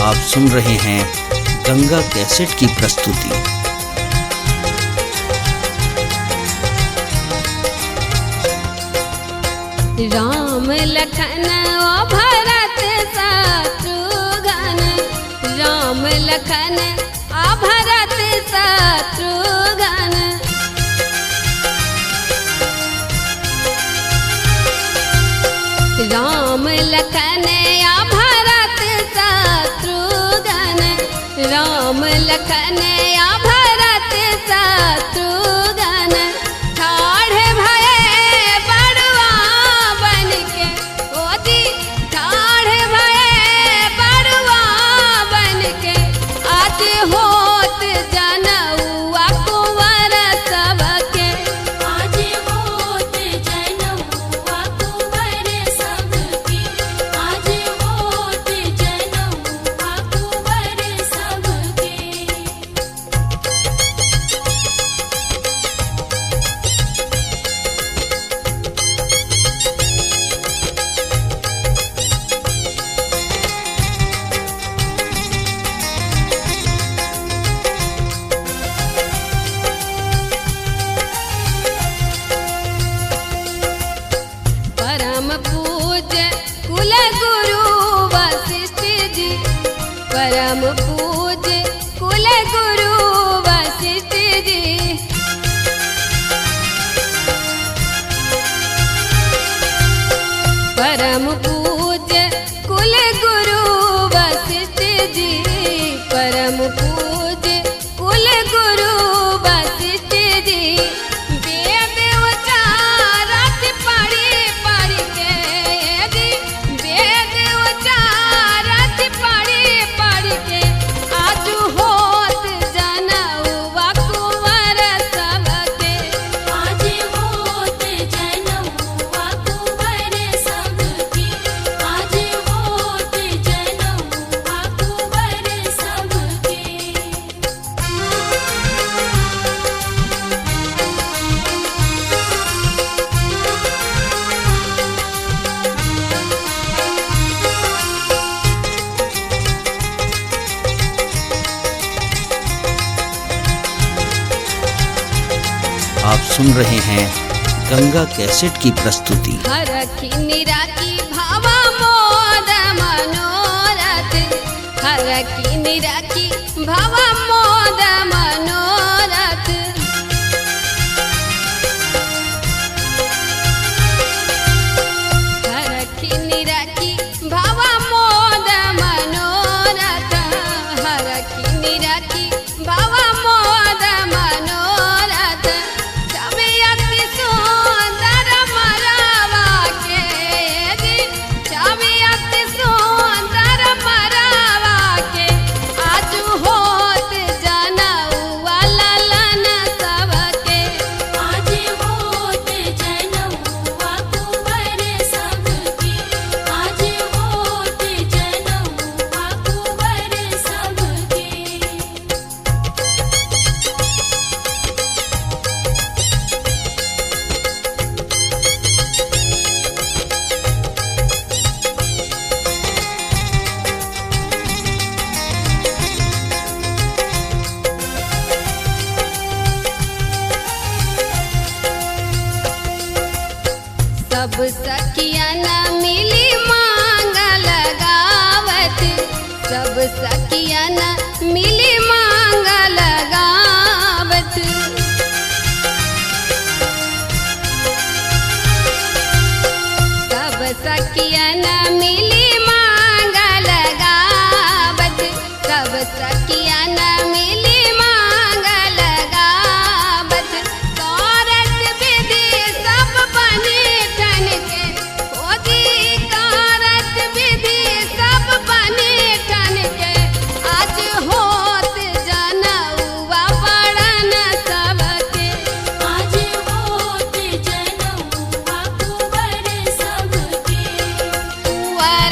आप सुन रहे हैं गंगा कैसेट की प्रस्तुति। राम लखन ओ भरत शत्रुघ्न, राम लखन आ भरत शत्रुघ्न। राम लखन आ भरत शत्रुघ्न, राम लखन आ भरत शत्रुघ्न। ठाढ़ भये बड़ुआ बनके, ओ जी ठाढ़ भये बड़ुआ बनके। आज होत जनउआ कुंवर सबके, आज होत जनउआ कुंवर सबके, आज होत जनउआ कुंवर सबके। परम पूज्य कुल गुरु वशिष्ठ जी, परम पूज्य कुल गुरु वशिष्ठ जी। परम पूज्य कुल गुरु वशिष्ठ जी, परम पूज्य कुल गुरु वशिष्ठ जी। वेद उचारत पढ़ी पढ़ के जी, वेद उचारत पढ़ी पढ़ के। आज होत जनउआ कुंवर सबके, आज होत जनउआ कुंवर सबके, आज होत जनउआ कुंवर सबके। आप सुन रहे हैं गंगा कैसेट की प्रस्तुति। हरखी निराकी भावा मोद मनोरथ, हरखी निराकी भावा मोद मनोरथ। हरखी निराकी भावा मोद मनोरथ, हरखी निराकी भावा मोद मनोरथ। छवि अति सुंदर मरवा के जी, छवि अति सुंदर मरवा के। आज होत जनउआ ललन सबके, आज होत जनउआ कुंवर सबके, आज होत जनउआ कुंवर सबके। सब सखियन मिली मांग लगावत, सब सखियन मिली मांग लगावत। सब सखियन मिली मांग लगावत, सब सखियन मिली मांग लगावत। कारत विधि सब बनी ठन के, ओ जी कारत विधि सब बनी ठन के। आज होत जनउआ बड़न सबके, आज होत जनउआ कुंवर सबके, कुंवर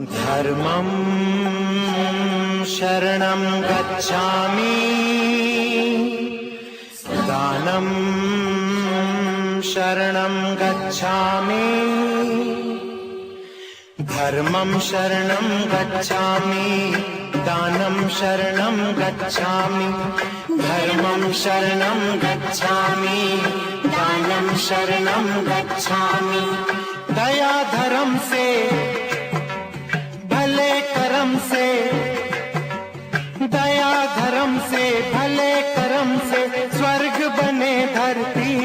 धर्मं शरणं गच्छामि दानं शरणं गच्छामि धर्मं शरणं गच्छामि दानं शरणं गच्छामि धर्मं शरणं गच्छामि दानं शरणं गच्छामि दया धर्म से भले कर्म से दया धर्म से भले कर्म से स्वर्ग बने धरती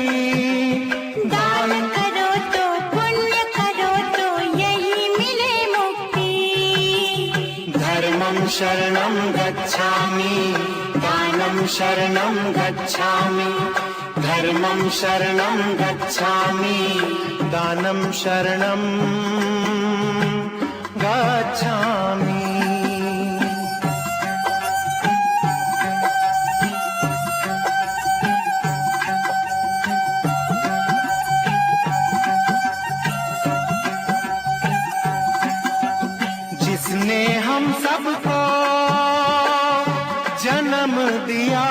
दान करो तो पुण्य करो तो यही मिले मुक्ति धर्मं शरणं गच्छामि दानं शरणं गच्छामि धर्मं शरणं गच्छामि दानं शरणं गच्छामि जिसने हम सबको जन्म दिया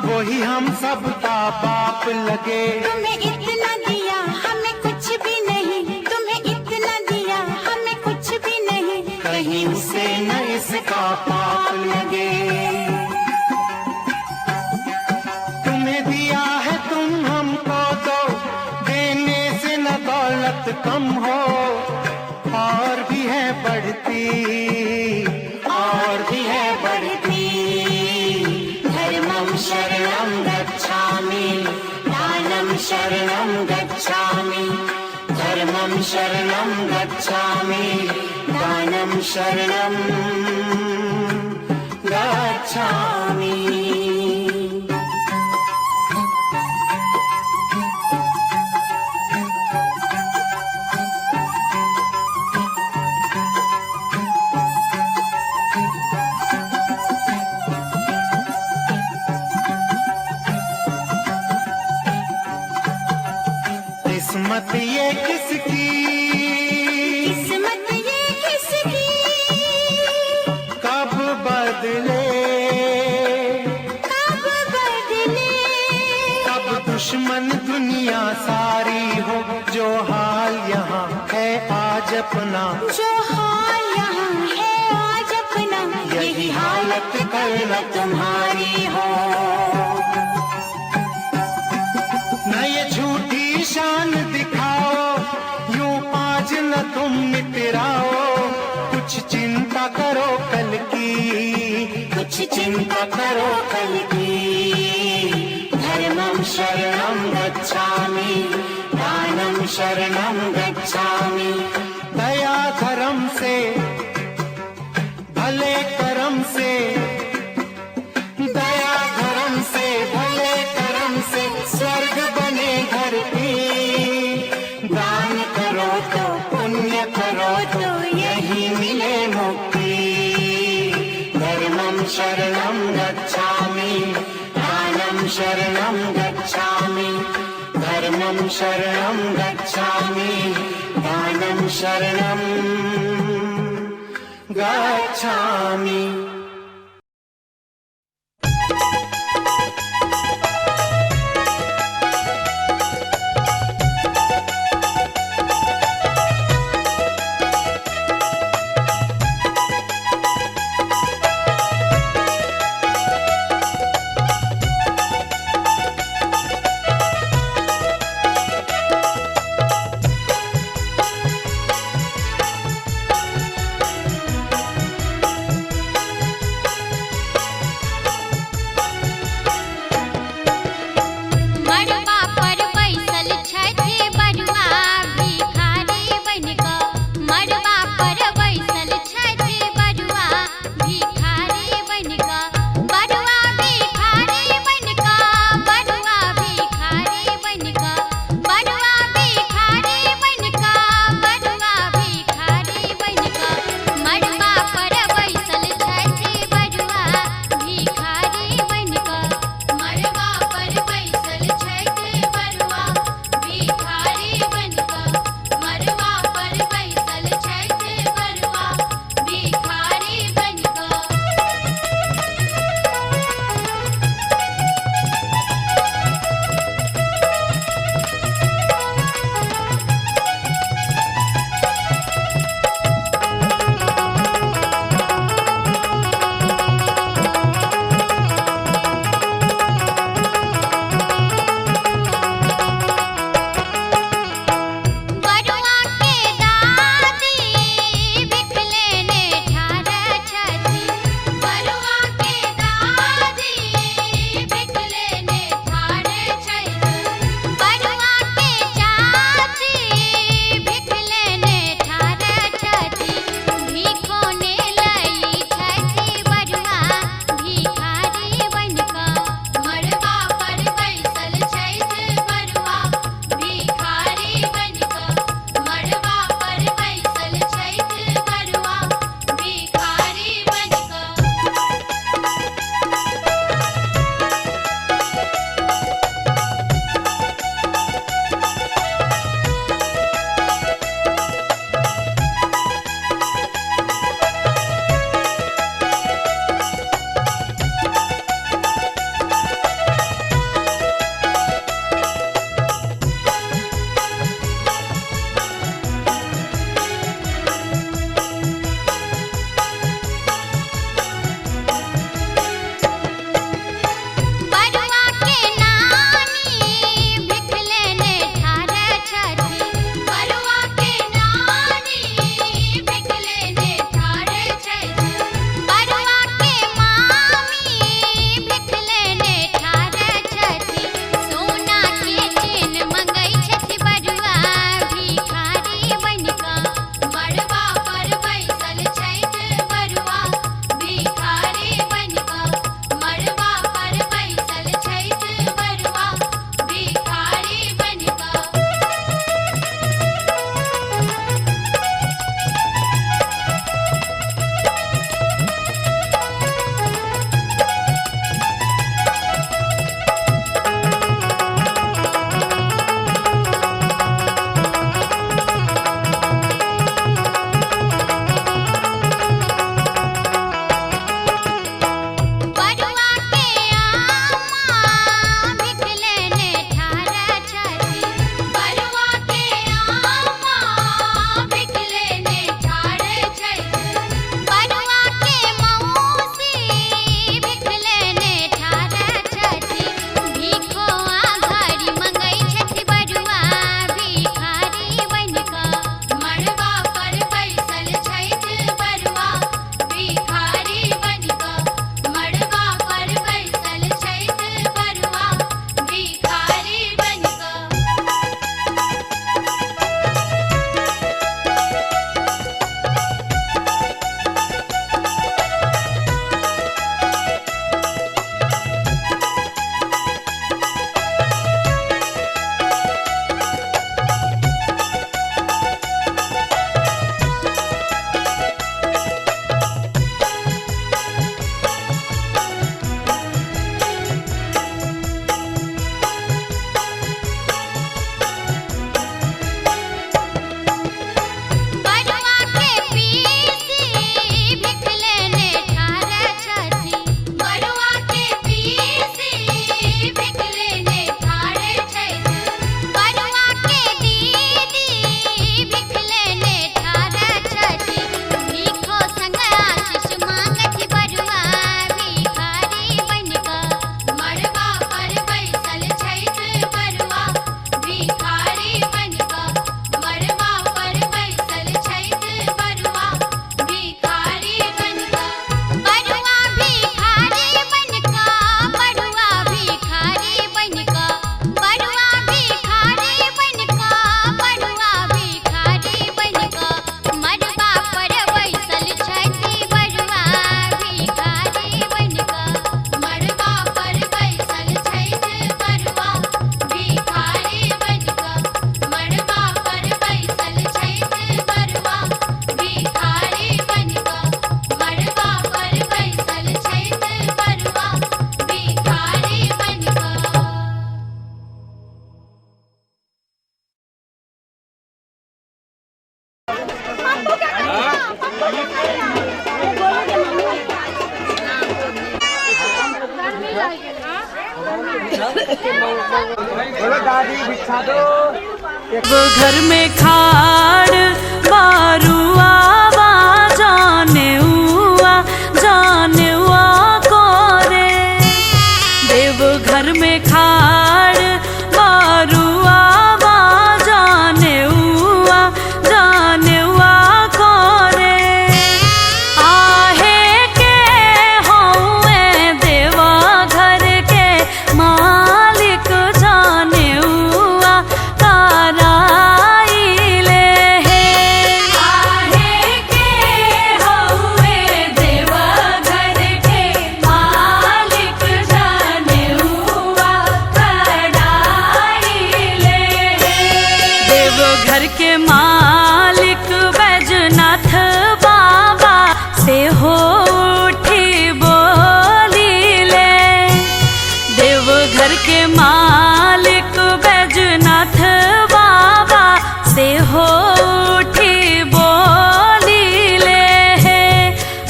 वही हम सबका बाप लगे तुम्हें इतना दिया हमें कुछ भी नहीं तुम्हें इतना दिया हमें कुछ भी नहीं कहीं से न इसका पाप लगे तुम्हें दिया है तुम हमको दो देने से न दौलत कम हो और भी है बढ़ती और भी है बढ़ती धर्मं शरणं गच्छामि दानं शरणं गच्छामि धर्मं शरणं गच्छामि दानं शरणं गच्छामि किस्मत ये किसकी किस्मत ये किसकी कब बदले कब बदले कब दुश्मन दुनिया सारी हो जो हाल यहाँ है आज अपना जो हाल यहाँ है आज अपना यही हालत कल न तुम्हारी हो न ये झूठी शान दिखाओ यूं आज न तुम मितराओ कुछ चिंता करो कल की कुछ चिंता करो कल की धर्मं शरणं गच्छामि दानं शरणं गच्छामि दया धर्म से भले कर्म से दया धर्म से भले कर्म से स्वर्ग बने धरती दान करो तो पुण्य करो तो यही मिले मुक्ति धर्मं शरणं गच्छामि दानं शरणं गच्छामि धर्मं शरणं गच्छामि दानं शरणं गच्छामि वो घर में खाड़ बारुआ जाने हुआ कोरे देव घर में खाड़ बारुआ जाने हुआ कोरे आहे के होए देवा घर के मालिक जाने हुआ ताराइले है आहे के होए देवा घर के मालिक जाने हुआ ताराइले है देवघर के मालिक बैजनाथ बाबा से हो उठी बोली ले देवघर के मालिक बैजनाथ बाबा से हो उठी बोली ले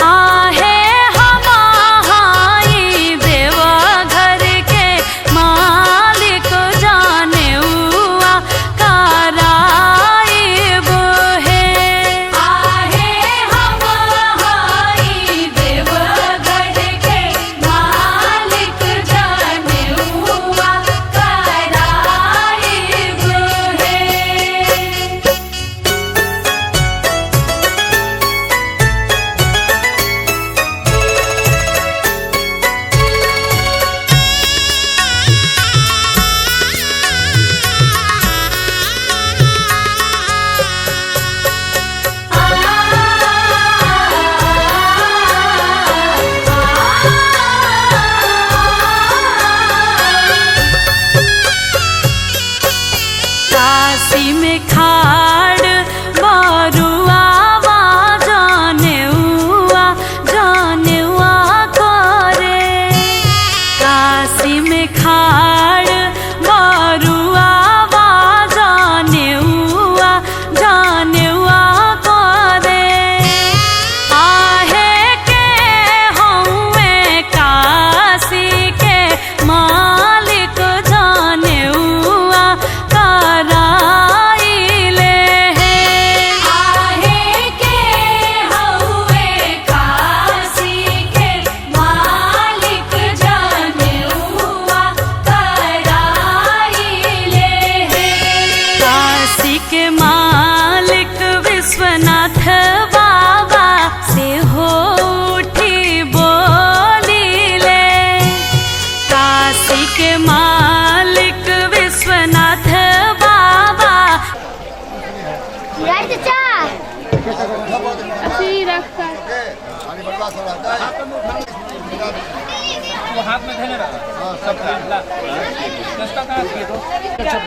आहे हमाई देवघर के मालिक जाने हुआ कराइब है आहे हमाई देवघर के मालिक जाने हुआ कराइब है काशी में खाड़ बारुआ जाने हुआ कोरे काशी में खाड़ बारुआ जाने हुआ कोरे आहे के होए काशी के मालिक जाने हुआ कराइले है आहे के होए काशी के मालिक जाने हुआ कराइले है काशी के मालिक विश्वनाथ बाबा से हो उठी बोली ले काशी के मालिक विश्वनाथ बाबा यार चाचा अच्छी रखा वो हाथ में थे ना सब